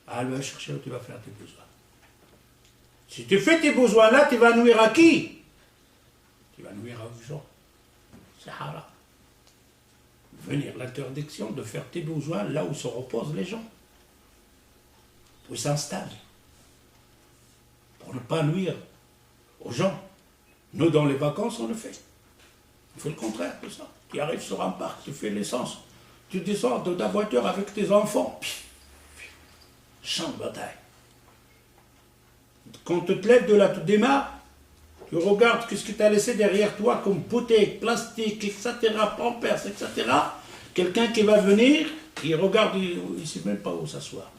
Ah, va chercher où tu vas faire tes besoins. Si tu fais tes besoins là, tu vas nuire à qui? Tu vas nuire aux gens. C'est haram. Venir l'interdiction de faire tes besoins là où se reposent les gens. Où ils s'installent. Pour ne pas nuire aux gens. Nous, dans les vacances, on le fait. On fait le contraire de ça. Tu arrives sur un parc, tu fais l'essence. Tu descends de ta voiture avec tes enfants. Champ de bataille. Quand tu te lèves de là, tu démarres, tu regardes ce que tu as laissé derrière toi comme bouteille, plastique, etc., pampers, etc. Quelqu'un qui va venir, il regarde, il ne sait même pas où s'asseoir.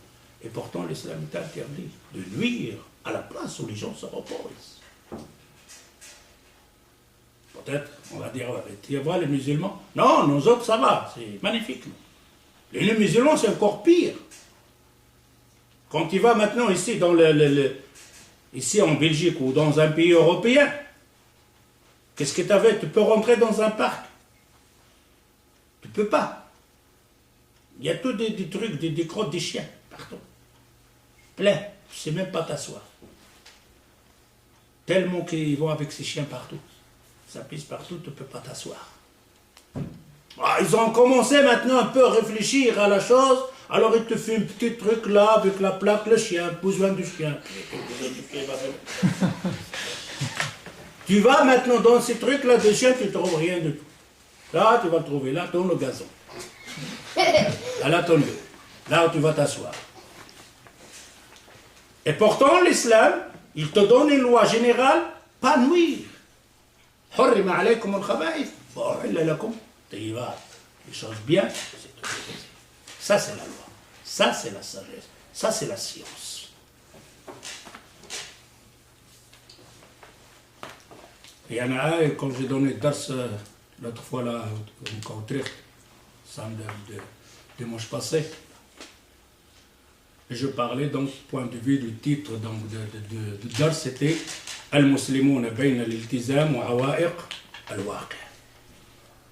Et pourtant, l'islam est interdit de nuire à la place où les gens se reposent. Peut-être, on va dire, tu vois les musulmans? Non, nous autres, ça va, c'est magnifique. Et les musulmans, c'est encore pire. Quand tu vas maintenant ici, ici en Belgique ou dans un pays européen, qu'est-ce que tu avais? Tu peux rentrer dans un parc? Tu ne peux pas. Il y a tous des trucs, des crottes des chiens, partout. Plein, tu ne sais même pas t'asseoir. Tellement qu'ils vont avec ces chiens partout. Ça pisse partout, tu ne peux pas t'asseoir. Ah, ils ont commencé maintenant un peu à réfléchir à la chose, alors ils te font un petit truc là, avec la plaque, le chien, besoin du chien. Tu vas maintenant dans ces trucs-là de chien, tu ne trouves rien du tout. Là, tu vas le trouver, là, dans le gazon. Là, ton lieu. Là où tu vas t'asseoir. Et pourtant, l'islam, il te donne une loi générale, pas nuire. حرم عليكم الخبائث وأحل لكم طيبات. Les choses bien, c'est tout. Ça c'est la loi, ça c'est la sagesse, ça c'est la science. Il y en a un, quand j'ai donné dars l'autre fois là, au Utrecht, samedi de dimanche passé, je parlais donc du point de vue du titre donc, de dars, c'était Al-Muslimuna bayna al-iltizam wa awaiq al-waqi'.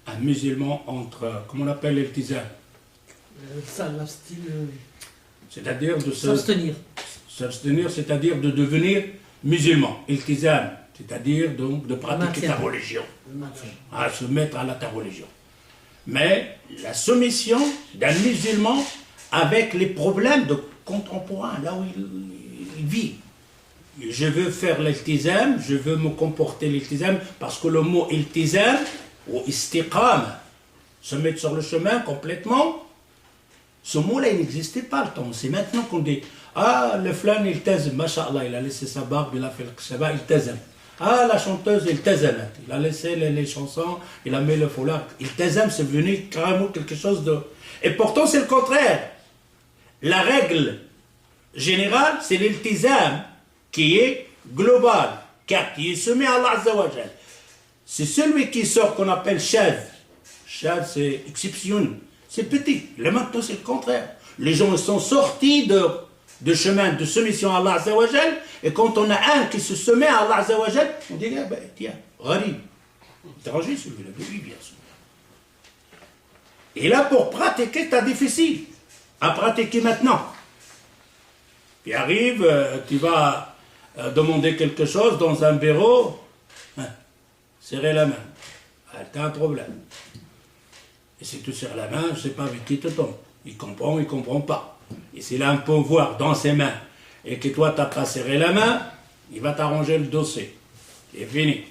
Un musulman entre, comment on appelle l'iltizam? C'est-à-dire de s'abstenir. S'abstenir, c'est-à-dire de devenir musulman. Iltizam, c'est-à-dire donc de pratiquer ta religion. À se mettre à ta religion. Mais la soumission d'un musulman avec les problèmes contemporains, là où il vit. Je veux faire l'iltizam, je veux me comporter l'iltizam, parce que le mot iltizam, ou istiqam, se mettre sur le chemin complètement, Ce mot-là, il n'existait pas le temps. C'est maintenant qu'on dit ah, le flan, il tazem, masha'Allah, il a laissé sa barbe, il a fait le kshaba, il tazem. Ah, la chanteuse, il tazamet. Il a laissé les chansons, il a mis le foulard. Il tazem, c'est devenu carrément quelque chose de. Et pourtant, c'est le contraire. La règle générale, c'est l'iltizam qui est global, qui est soumis à Allah Azza wa Jal. C'est celui qui sort qu'on appelle shadh. Shadh, c'est exceptionnel. C'est petit. Là maintenant, c'est le contraire. Les gens sont sortis de chemin de soumission à Allah Azza wa Jal, et quand on a un qui se soumet à Allah Azza wa Jal, on dit, ah ben, tiens, Gharib. Étranger celui-là, oui, bien sûr. Et là, pour pratiquer, c'est difficile à pratiquer maintenant. Puis arrive, tu vas demander quelque chose dans un bureau, serrer la main. Ah, t'as un problème. Et si tu serres la main, je ne sais pas avec qui te tombe. Il ne comprend pas. Et s'il a un pouvoir dans ses mains et que toi, tu n'as pas serré la main, il va t'arranger le dossier. C'est fini.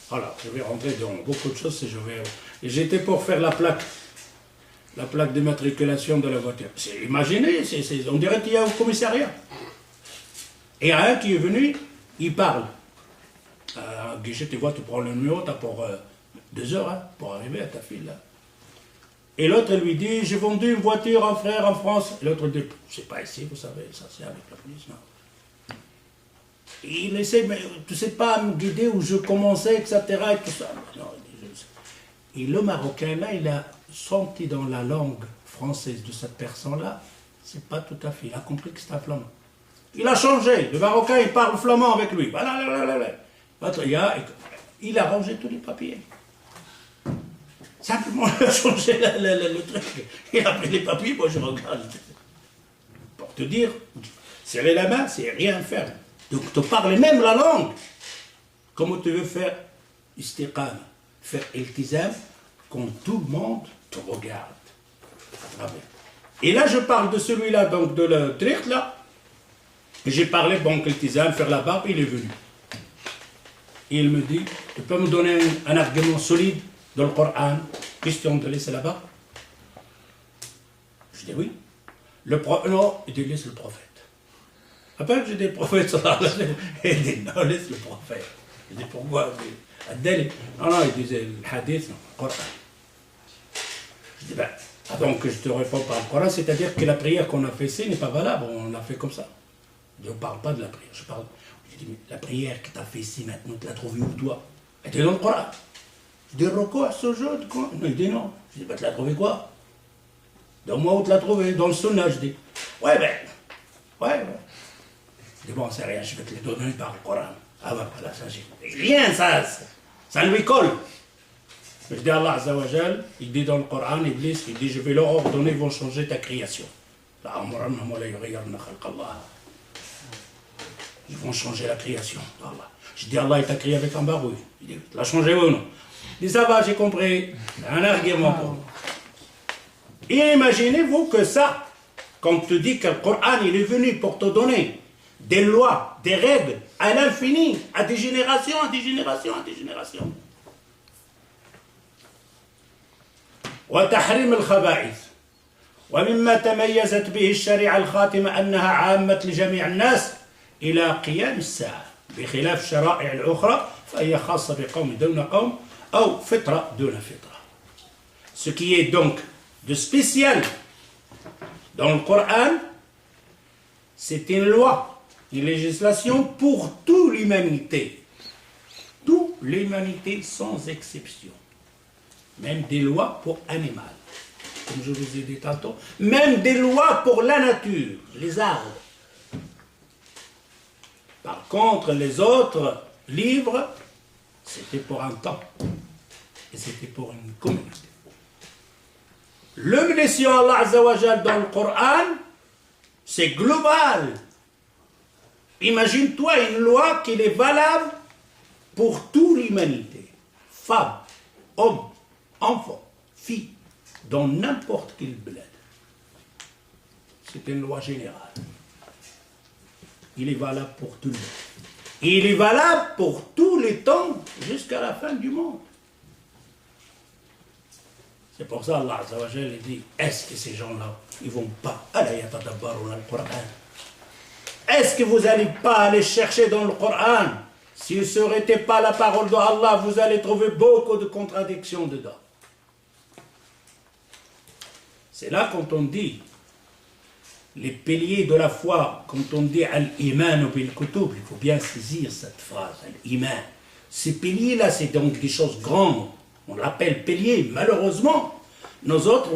Voilà, je vais rentrer dans beaucoup de choses. Et j'étais pour faire la plaque d'immatriculation de la voiture. Imaginez, on dirait qu'il y a au commissariat. Et il y a un qui est venu, il parle. Guichet, tu vois, tu prends le numéro, tu as pour 2 heures pour arriver à ta file là. Et l'autre lui dit, j'ai vendu une voiture à un frère en France. Et l'autre dit, c'est pas ici, vous savez, ça c'est avec la police, non. Et il essaie, mais tu sais pas me guider où je commençais, etc. Et tout ça. Non, et le Marocain là, il a senti dans la langue française de cette personne-là, c'est pas tout à fait, il a compris que c'était un flamand. Il a changé, le Marocain il parle flamand avec lui. Il a rangé tous les papiers. Simplement, il a changé le truc. Il a pris les papiers, moi je regarde. Pour te dire, serrer la main, c'est rien faire. Donc tu parles même la langue. Comment tu veux faire istiqam, faire iltizam, quand tout le monde te regarde. Et là, je parle de celui-là, donc de le tricht là. J'ai parlé, bon, iltizam, faire la barbe, il est venu. Et il me dit, tu peux me donner un argument solide dans le Coran, question de laisser la barbe? Je dis oui. Non, il dit laisse le prophète. Après, j'ai dit le prophète, il dit non, laisse le prophète. Je dis pourquoi? Non, il disait le hadith, non, le Coran. Je dis ben, avant que je te réponds par le Coran, c'est-à-dire que la prière qu'on a fait ici n'est pas valable, on l'a fait comme ça. Je ne parle pas de la prière, je dis mais la prière que tu as fait ici maintenant, tu l'as trouvée où toi? Elle était dans le Coran. Je dis Roko à ce jeu, quoi? Non, il dit non. Je dis, bah, tu l'as trouvé quoi? Donne-moi où tu l'as trouvé, dans le Sunna, je dis. Ouais. Je dis, bon, c'est rien, je vais te les donner par le Coran. Ah, bah, voilà, ça, j'ai. Rien, ça lui colle. Je dis, Allah Azza wa Jal, il dit dans le Coran, Iblis, il dit, je vais leur ordonner, ils vont changer ta création. Ils vont changer la création. Je dis, Allah, il t'a créé avec un barouille. Il dit, tu l'as changé ou non? Je dis, ça va, j'ai compris. Un argument pour moi. Et imaginez-vous que ça, quand tu dis que le Coran, il est venu pour te donner des lois, des règles, à l'infini, à des générations. وتحريم الخبائث ومما تميزت به الشريعة الخاتمة أنها عامة لجميع الناس إلى قيام الساعة بخلاف الشرائع الأخرى فهي خاصة بقوم دون قوم أو فطرة دون فطرة. Ce qui est donc de spécial dans le Coran, c'est une loi, une législation pour toute l'humanité. Toute l'humanité sans exception. Même des lois pour animal, comme je vous ai dit tantôt. Même des lois pour la nature, les arbres. Par contre, les autres livres, c'était pour un temps. Et c'était pour une communauté. L'obligation Allah Azza wa Jal dans le Coran, c'est global. Imagine-toi une loi qui est valable pour toute l'humanité. Femmes, hommes, enfants, filles, dans n'importe quel bled. C'est une loi générale. Il est valable pour tout le monde. Il est valable pour tous les temps jusqu'à la fin du monde. C'est pour ça Allah Azza wa Jalla dit, est-ce que ces gens-là, ils vont pas aller yatadabbaruna al-Qur'an? Est-ce que vous n'allez pas aller chercher dans le Coran? Si ce n'était pas la parole d'Allah, vous allez trouver beaucoup de contradictions dedans. C'est là quand on dit les piliers de la foi, quand on dit al-iman bil kutub, il faut bien saisir cette phrase, al-iman. Ces piliers-là, c'est donc des choses grandes. On l'appelle piliers. Malheureusement, nous autres,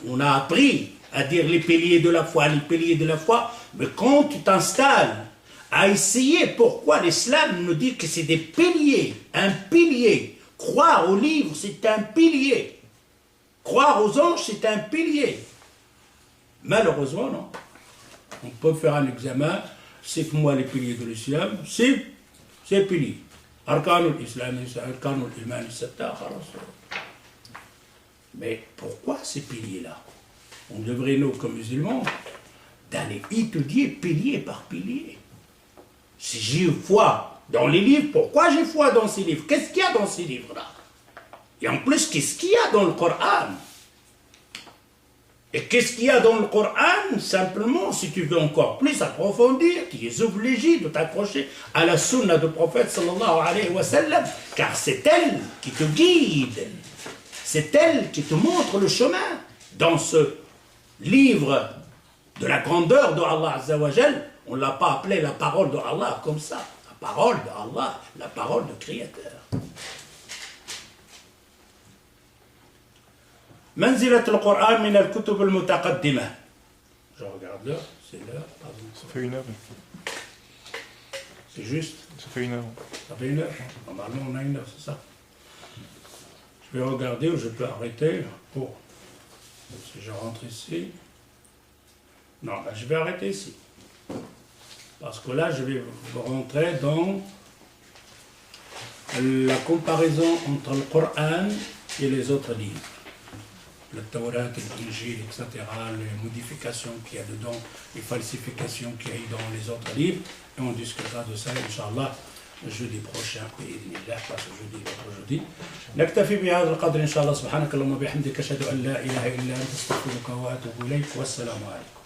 on a appris à dire les piliers de la foi, les piliers de la foi. Mais quand tu t'installes à essayer pourquoi l'islam nous dit que c'est des piliers, un pilier. Croire au livre, c'est un pilier. Croire aux anges, c'est un pilier. Malheureusement, non. On peut faire un examen, c'est moi les piliers de l'islam, c'est piliers. Arkanul Islam, Arkanul Iman, etc. Mais pourquoi ces piliers-là? On devrait, nous, comme musulmans, d'aller étudier pilier par pilier. Si j'ai foi dans les livres, pourquoi j'ai foi dans ces livres? Qu'est-ce qu'il y a dans ces livres-là? Et en plus, qu'est-ce qu'il y a dans le Coran? Et qu'est-ce qu'il y a dans le Coran? Simplement, si tu veux encore plus approfondir, tu es obligé de t'accrocher à la sunna du prophète sallallahu alayhi wa sallam, car c'est elle qui te guide, c'est elle qui te montre le chemin. Dans ce livre de la grandeur de Allah Azza wa Jal, on ne l'a pas appelé la parole de Allah comme ça, la parole de Allah, la parole du Créateur. منزلة القرآن من الكتب المتقدمة. Je regarde l'heure, c'est l'heure. Ça fait 1 heure. C'est juste. Ça fait 1 heure. Ça fait 1 heure. Normalement, on a 1 heure, c'est ça. Je vais regarder où je peux arrêter. Oh. Si je rentre ici. Non, ben, je vais arrêter ici. Parce que là, je vais rentrer dans la comparaison entre le Coran et les autres livres. Le Taurat, l'Injil, etc., les modifications qu'il y a dedans, les falsifications qu'il y a eu dans les autres livres, et on discutera de ça, Inch'Allah, jeudi prochain, parce que jeudi. نكتفي بهذا القدر إن شاء الله. سبحانك اللهم وبحمدك أشهد أن لا إله إلا أنت أستغفرك وأتوب إليك والسلام عليكم.